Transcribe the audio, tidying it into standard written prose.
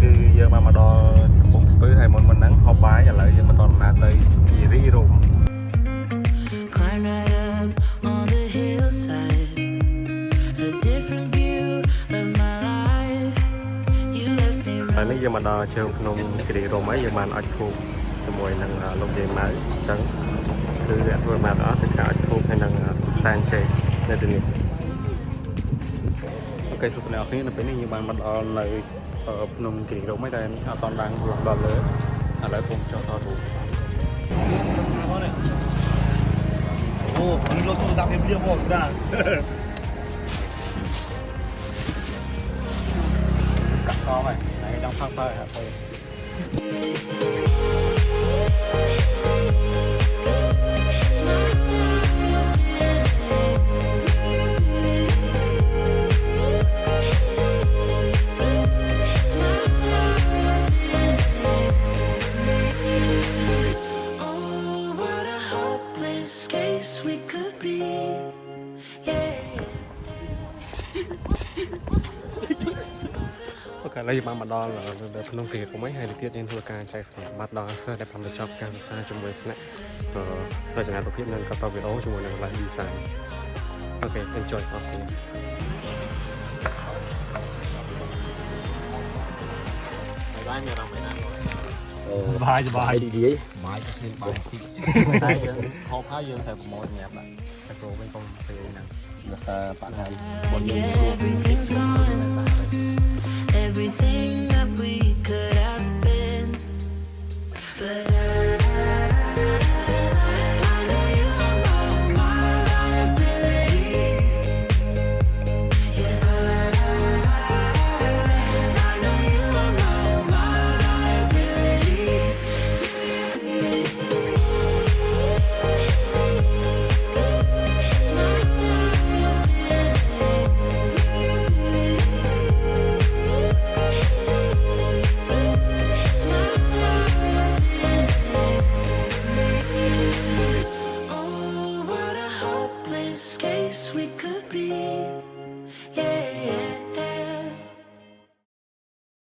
គឺយើងមកដល់កំពង់ស្ពឺហើយមុនហ្នឹងហូបបាយឥឡូវយើងបន្តដំណើរទៅគិរីរម្យហើយនេះយើងមកដល់ជើងភ្នំគិរីរម្យហើយយើងបានអុជធូបជាមួយនឹងលោកយាយម៉ៅអញ្ចឹងគឺអ្នកធ្វើមកអត់គឺការអុជធូបហើយនឹងសែនចេកនៅទីនេះអូខេសួស្តីអ្នកគ្នានៅពេលនេះយើងបានមកដល់នៅភ្នំគិរីរម្យហើយតែអត់តន់ឡើងដល់លើឥឡូវខ្ញុំចុះថតរូបអូនេះលោកទូរស័ព្ទវាមកស្ដាកាត់កហើយហើយចង់ផឹកហើយហាក់ទៅអូខេឥឡូវយើងបានមកដល់ភ្នំគិរីរម្យហើយទៀតយើងធ្វើការចែកសម្បត្តិដល់សិស្សដែលបានបញ្ចប់ការសិក្សាជាមួយថ្នាក់រចនារូបភាពនិងកាត់តវីដេអូជាមួយនឹង Live Design អូខេ enjoy អរគុណបាយមានអារម្មណ៍ណាសบายดีបាយគ្មានបាយតិចតែយើងហូបហើយយើងត្រូវប្រមូលញ៉ាំដាក់តែចូលវិញកុំពេលហ្នឹងភាសាបរិយាបន្នយើង